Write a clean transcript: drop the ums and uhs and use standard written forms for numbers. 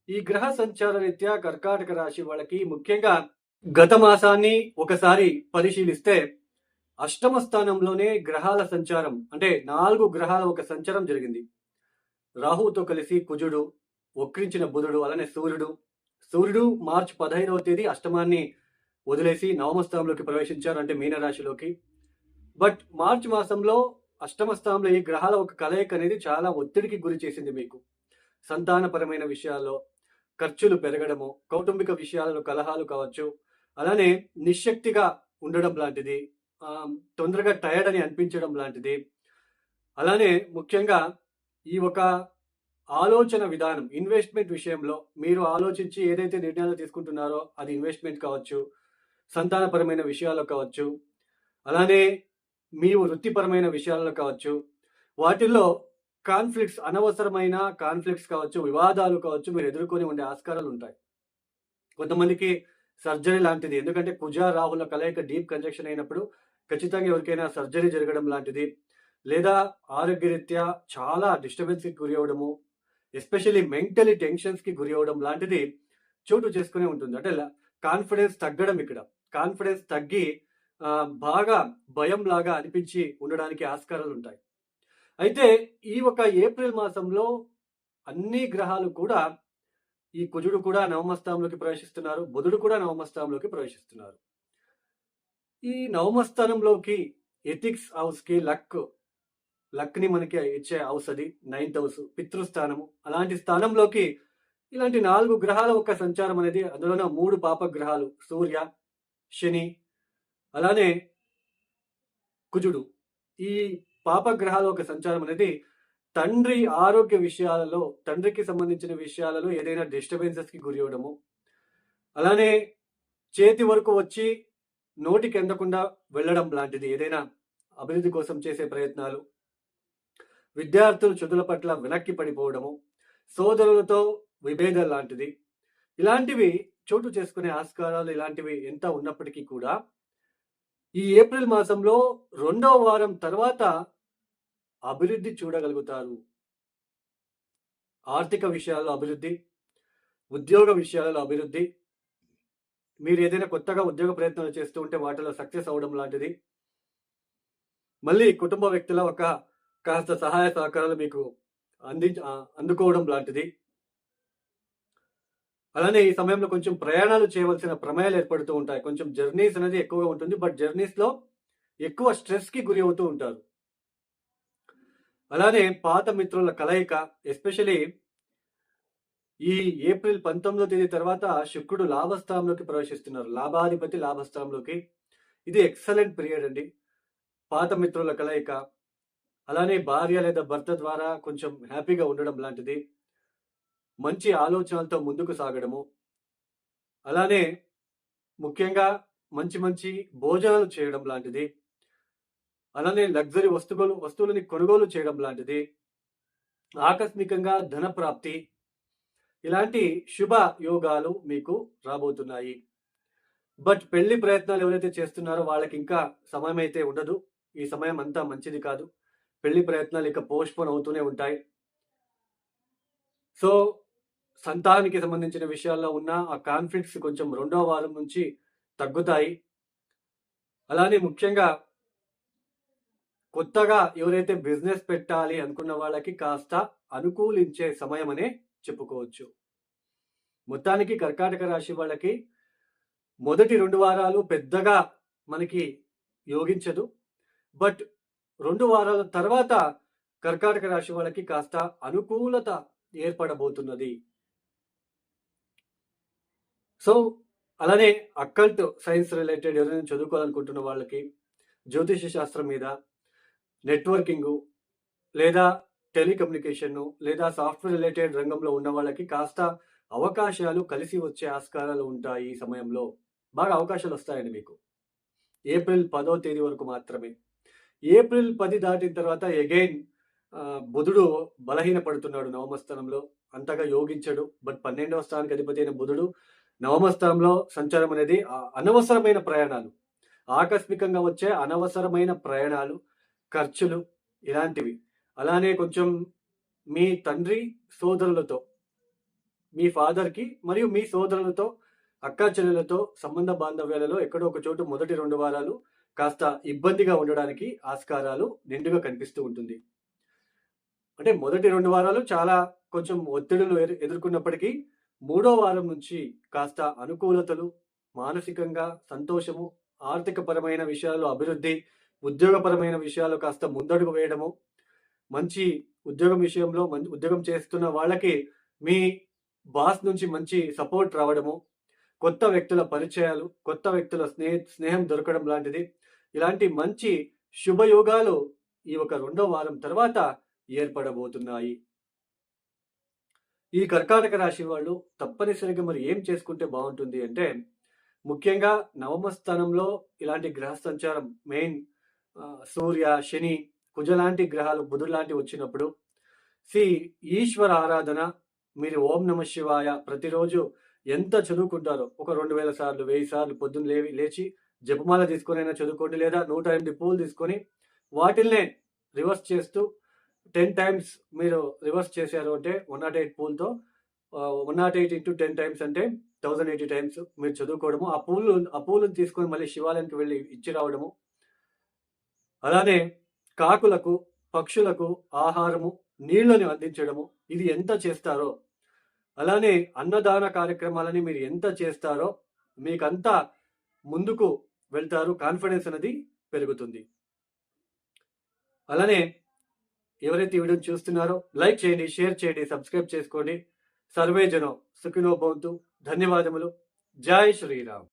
ఈ గ్రహ సంచార రీత్యా కర్కాటక రాశి వాళ్ళకి ముఖ్యంగా గత మాసాన్ని ఒకసారి పరిశీలిస్తే అష్టమ స్థానంలోనే గ్రహాల సంచారం అంటే 4 గ్రహాల ఒక సంచారం జరిగింది. రాహువుతో కలిసి కుజుడు, వక్రించిన బుధుడు, అలానే సూర్యుడు మార్చి 15వ తేదీ అష్టమాన్ని వదిలేసి నవమ స్థానంలోకి ప్రవేశించారు, అంటే మీనరాశిలోకి. బట్ మార్చి మాసంలో అష్టమ స్థానంలో ఈ గ్రహాల ఒక కలయిక అనేది చాలా ఒత్తిడికి గురి చేసింది మీకు. సంతానపరమైన విషయాల్లో ఖర్చులు పెరగడము, కౌటుంబిక విషయాలలో కలహాలు కావచ్చు, అలానే నిశ్శక్తిగా ఉండడం లాంటిది, తొందరగా టైర్డ్ అని అనిపించడం లాంటిది, అలానే ముఖ్యంగా ఈ ఒక ఆలోచన విధానం ఇన్వెస్ట్మెంట్ విషయంలో మీరు ఆలోచించి ఏదైతే నిర్ణయాలు తీసుకుంటున్నారో అది ఇన్వెస్ట్మెంట్ కావచ్చు, సంతానపరమైన విషయాల్లో కావచ్చు, అలానే మీ వృత్తిపరమైన విషయాల్లో కావచ్చు, వాటిల్లో అనవసరమైన కాన్ఫ్లిక్ట్స్ కావచ్చు, వివాదాలు కావచ్చు, మీరు ఎదుర్కొని ఉండే ఆస్కారాలు ఉంటాయి. కొంతమందికి సర్జరీ లాంటిది, ఎందుకంటే కుజ రాహుల కలయిక డీప్ కంజక్షన్ అయినప్పుడు ఖచ్చితంగా ఎవరికైనా సర్జరీ జరగడం లాంటిది, లేదా ఆరోగ్యరీత్యా చాలా డిస్టర్బెన్స్కి గురి అవ్వడము, ఎస్పెషల్లీ మెంటలీ టెన్షన్స్కి గురి అవ్వడం లాంటిది చోటు చేసుకునే ఉంటుంది. అంటే కాన్ఫిడెన్స్ తగ్గడం, ఇక్కడ కాన్ఫిడెన్స్ తగ్గి బాగా భయం లాగా అనిపించి ఉండడానికి ఆస్కారాలు ఉంటాయి. అయితే ఈ ఒక ఏప్రిల్ మాసంలో అన్ని గ్రహాలు కూడా, ఈ కుజుడు కూడా నవమ స్థానంలోకి ప్రవేశిస్తున్నారు, బుధుడు కూడా నవమ స్థానంలోకి ప్రవేశిస్తున్నారు. ఈ నవమ స్థానంలోకి ఎథిక్స్ హౌస్కి లక్ని మనకి ఇచ్చే హౌస్, అది 9th హౌస్, పితృస్థానము. అలాంటి స్థానంలోకి ఇలాంటి 4 గ్రహాల ఒక సంచారం అనేది, అందులోనే 3 పాప గ్రహాలు సూర్య, శని, అలానే కుజుడు, ఈ పాపగ్రహాల ఒక సంచారం అనేది తండ్రి ఆరోగ్య విషయాలలో, తండ్రికి సంబంధించిన విషయాలలో ఏదైనా డిస్టర్బెన్సెస్కి గురి అవ్వడము, అలానే చేతి వరకు వచ్చి నోటికి అందకుండా వెళ్ళడం లాంటిది, ఏదైనా అభివృద్ధి కోసం చేసే ప్రయత్నాలు, విద్యార్థులు చదువుల పట్ల వెనక్కి పడిపోవడము, సోదరులతో విభేదాలు లాంటిది, ఇలాంటివి చోటు చేసుకునే ఆస్కారాలు ఇలాంటివి ఎంత ఉన్నప్పటికీ కూడా ఈ ఏప్రిల్ మాసంలో 2వ వారం తర్వాత అభివృద్ధి చూడగలుగుతారు. ఆర్థిక విషయాల్లో అభివృద్ధి, ఉద్యోగ విషయాలలో అభివృద్ధి, మీరు ఏదైనా కొత్తగా ఉద్యోగ ప్రయత్నాలు చేస్తూ ఉంటే వాటిలో సక్సెస్ అవ్వడం లాంటిది, మళ్ళీ కుటుంబ వ్యక్తుల కాస్త సహాయ సహకారాలు మీకు అందుకోవడం లాంటిది, అలానే ఈ సమయంలో కొంచెం ప్రయాణాలు చేయవలసిన ప్రమేయాలు ఏర్పడుతూ ఉంటాయి. కొంచెం జర్నీస్ అనేది ఎక్కువగా ఉంటుంది, బట్ జర్నీస్లో ఎక్కువ స్ట్రెస్కి గురి అవుతూ ఉంటారు. అలానే పాత మిత్రుల కలయిక, ఎస్పెషలీ ఈ ఏప్రిల్ 19వ తేదీ తర్వాత శుక్రుడు లాభస్థానంలోకి ప్రవేశిస్తున్నారు, లాభాధిపతి లాభస్థానంలోకి. ఇది ఎక్సలెంట్ పీరియడ్ అండి. పాత మిత్రుల కలయిక, అలానే భార్య లేదా భర్త ద్వారా కొంచెం హ్యాపీగా ఉండడం లాంటిది, మంచి ఆలోచనలతో ముందుకు సాగడము, అలానే ముఖ్యంగా మంచి మంచి భోజనాలు చేయడం లాంటిది, అలానే లగ్జరీ వస్తువులని కొనుగోలు చేయడం లాంటిది, ఆకస్మికంగా ధన ప్రాప్తి, ఇలాంటి శుభ యోగాలు మీకు రాబోతున్నాయి. బట్ పెళ్లి ప్రయత్నాలు ఎవరైతే చేస్తున్నారో వాళ్ళకి ఇంకా సమయం అయితే ఉండదు. ఈ సమయం అంతా మంచిది కాదు. పెళ్లి ప్రయత్నాలు ఇక పోస్ట్పోన్ అవుతూనే ఉంటాయి. సో సంతానానికి సంబంధించిన విషయాల్లో ఉన్న ఆ కాన్ఫ్లిక్ట్స్ కొంచెం 2వ వారం నుంచి తగ్గుతాయి. అలానే ముఖ్యంగా కొత్తగా ఎవరైతే బిజినెస్ పెట్టాలి అనుకున్న వాళ్ళకి కాస్త అనుకూలించే సమయం అనే చెప్పుకోవచ్చు. మొత్తానికి కర్కాటక రాశి వాళ్ళకి మొదటి 2 వారాలు పెద్దగా మనకి యోగించదు, బట్ 2 వారాల తర్వాత కర్కాటక రాశి వాళ్ళకి కాస్త అనుకూలత ఏర్పడబోతున్నది. సో అలానే అకల్ట్ సైన్స్ రిలేటెడ్ ఎవరైనా చదువుకోవాలనుకుంటున్న వాళ్ళకి, జ్యోతిష శాస్త్రం మీద, నెట్వర్కింగు లేదా టెలికమ్యూనికేషన్ లేదా సాఫ్ట్వేర్ రిలేటెడ్ రంగంలో ఉన్న వాళ్ళకి కాస్త అవకాశాలు కలిసి వచ్చే ఆస్కారాలు ఉంటాయి. ఈ సమయంలో బాగా అవకాశాలు వస్తాయండి మీకు. ఏప్రిల్ 10వ తేదీ వరకు మాత్రమే. ఏప్రిల్ 10 దాటిన తర్వాత అగైన్ బుధుడు బలహీన పడుతున్నాడు నవమ స్థానంలో, అంతగా యోగించడు. బట్ 12వ స్థానానికి అధిపతి అయిన బుధుడు నవమ స్థానంలో సంచారం అనేది అనవసరమైన ప్రయాణాలు, ఆకస్మికంగా వచ్చే అనవసరమైన ప్రయాణాలు, ఖర్చులు ఇలాంటివి, అలానే కొంచెం మీ తండ్రి సోదరులతో మీ ఫాదర్కి మరియు మీ సోదరులతో అక్కా చెల్లెలతో సంబంధ బాంధవ్యాలలో ఎక్కడో ఒక చోటు మొదటి 2 వారాలు కాస్త ఇబ్బందిగా ఉండడానికి ఆస్కారాలు నిండుగా కనిపిస్తూ ఉంటుంది. అంటే మొదటి 2 వారాలు చాలా కొంచెం ఒత్తిడులు ఎదుర్కొన్నప్పటికీ మూడో వారం నుంచి కాస్త అనుకూలతలు, మానసికంగా సంతోషము, ఆర్థికపరమైన విషయాల్లో అభివృద్ధి, ఉద్యోగపరమైన విషయాల్లో కాస్త ముందడుగు వేయడము, మంచి ఉద్యోగం విషయంలో ఉద్యోగం చేస్తున్న వాళ్ళకి మీ బాస్ నుంచి మంచి సపోర్ట్ రావడము, కొత్త వ్యక్తుల పరిచయాలు, కొత్త వ్యక్తుల స్నేహం దొరకడం లాంటిది. ఇలాంటి మంచి శుభయోగాలు ఈ ఒక 2వ వారం తర్వాత ఏర్పడబోతున్నాయి. ఈ కర్కాటక రాశి వాళ్ళు తప్పనిసరిగా మరి ఏం చేసుకుంటే బాగుంటుంది అంటే, ముఖ్యంగా నవమ స్థానంలో ఇలాంటి గ్రహ సంచారం మెయిన్ సూర్య, శని, కుజ లాంటి గ్రహాలు, బుధుడు లాంటివి వచ్చినప్పుడు ఈశ్వర ఆరాధన, మీరు ఓం నమ శివాయ ప్రతిరోజు ఎంత చదువుకుంటారో ఒక 2000 సార్లు 1000 సార్లు పొద్దున్న లేచి జపమాల తీసుకొని చదువుకోండి, లేదా 108 పూలు తీసుకొని వాటిల్నే రివర్స్ చేస్తూ 10 టైమ్స్ మీరు రివర్స్ చేశారు అంటే 108 పూలతో 108 ఇంటూ 10 టైమ్స్ అంటే 1080 టైమ్స్ మీరు చదువుకోవడము, ఆ పూలను తీసుకొని మళ్ళీ శివాలయానికి వెళ్ళి ఇచ్చి రావడము, అలానే కాకులకు, పక్షులకు ఆహారము, నీళ్లను అందించడము, ఇది ఎంత చేస్తారో, అలానే అన్నదాన కార్యక్రమాలని మీరు ఎంత చేస్తారో మీకంతా ముందుకు వెళ్తారు, కాన్ఫిడెన్స్ అనేది పెరుగుతుంది. అలానే ఎవరైతే ఈ వీడియోని చూస్తున్నారో లైక్ చేయండి, షేర్ చేయండి, సబ్స్క్రైబ్ చేసుకోండి. సర్వే జనం సుఖినో భవంతు. ధన్యవాదములు. జై శ్రీరామ్.